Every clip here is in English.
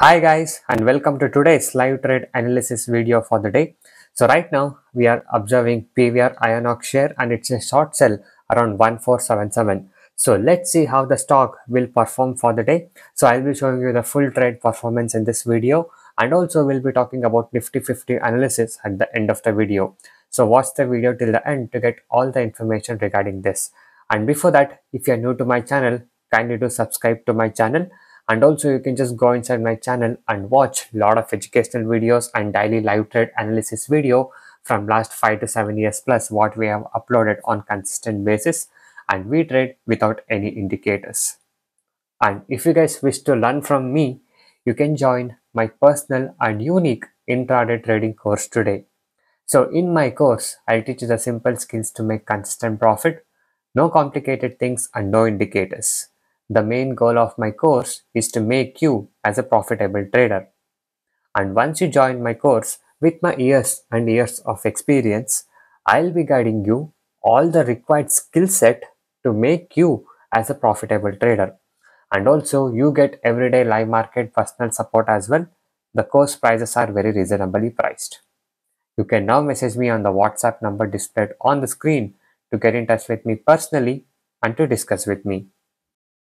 Hi guys, and welcome to today's live trade analysis video for the day. So right now we are observing PVR Ionox share and it's a short sell around 1477. So let's see how the stock will perform for the day. So I'll be showing you the full trade performance in this video, and also we'll be talking about Nifty 50 analysis at the end of the video. So watch the video till the end to get all the information regarding this. And before that, if you are new to my channel, kindly do subscribe to my channel, and also you can just go inside my channel and watch a lot of educational videos and daily live trade analysis video from last 5 to 7 years plus what we have uploaded on consistent basis, and we trade without any indicators. And if you guys wish to learn from me, you can join my personal and unique intraday trading course today. So in my course, I'll teach you the simple skills to make consistent profit, no complicated things and no indicators. The main goal of my course is to make you as a profitable trader. And once you join my course, with my years and years of experience, I'll be guiding you all the required skill set to make you as a profitable trader. And also you get everyday live market personal support as well. The course prices are very reasonably priced. You can now message me on the WhatsApp number displayed on the screen to get in touch with me personally and to discuss with me.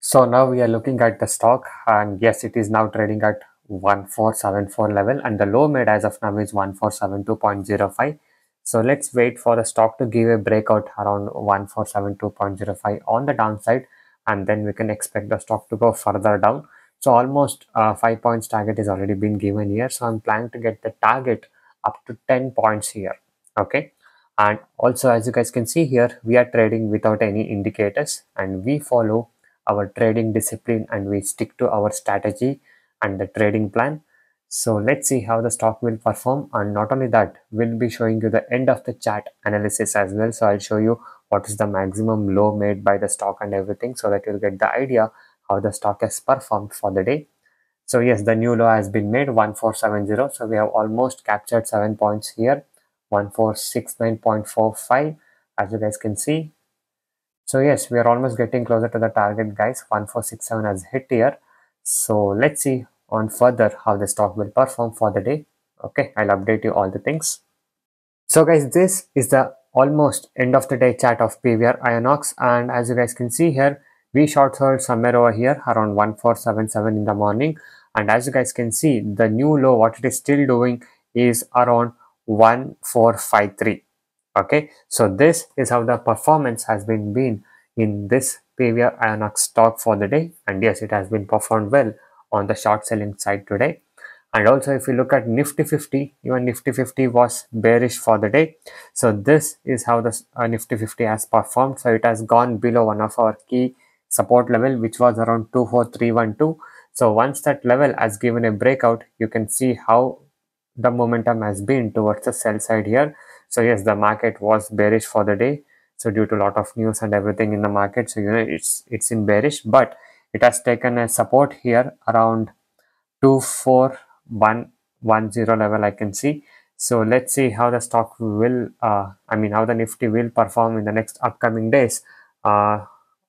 So now we are looking at the stock, and yes, it is now trading at 1474 level, and the low made as of now is 1472.05. So let's wait for the stock to give a breakout around 1472.05 on the downside, and then we can expect the stock to go further down. So almost 5 points target is already been given here, so I'm planning to get the target up to 10 points here. Okay, and also as you guys can see here, we are trading without any indicators, and we follow our trading discipline and we stick to our strategy and the trading plan. So let's see how the stock will perform, and not only that, we'll be showing you the end of the chart analysis as well. So I'll show you what is the maximum low made by the stock and everything, so that you'll get the idea how the stock has performed for the day. So yes, the new low has been made 1470. So we have almost captured 7 points here, 1469.45 as you guys can see. So yes, we are almost getting closer to the target guys. 1467 has hit here. So let's see on further how the stock will perform for the day. Okay, I'll update you all the things. So guys, this is the almost end of the day chart of PVR Ionox, and as you guys can see here, we short sold somewhere over here around 1477 in the morning, and as you guys can see, the new low what it is still doing is around 1453. Okay, so this is how the performance has been in this PVR Ionox stock for the day, and yes, it has been performed well on the short selling side today. And also if you look at Nifty 50, even Nifty 50 was bearish for the day. So this is how the Nifty 50 has performed. So it has gone below one of our key support level, which was around 24312. So once that level has given a breakout, you can see how the momentum has been towards the sell side here. So yes, the market was bearish for the day. So due to a lot of news and everything in the market, so it's in bearish, but it has taken a support here around 24110 level I can see. So let's see how the stock will how the Nifty will perform in the next upcoming days,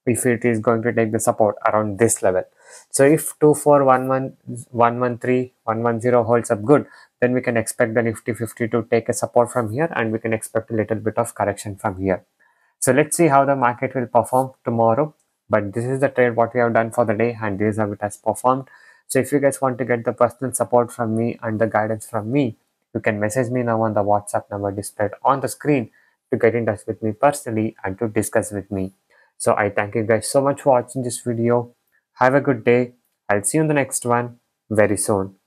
if it is going to take the support around this level. So if 2411113 holds up good, then we can expect the Nifty 50 to take a support from here, and we can expect a little bit of correction from here. So let's see how the market will perform tomorrow. But this is the trade what we have done for the day, and this is how it has performed. So if you guys want to get the personal support from me and the guidance from me, you can message me now on the WhatsApp number displayed on the screen to get in touch with me personally and to discuss with me. So I thank you guys so much for watching this video. Have a good day. I'll see you in the next one very soon.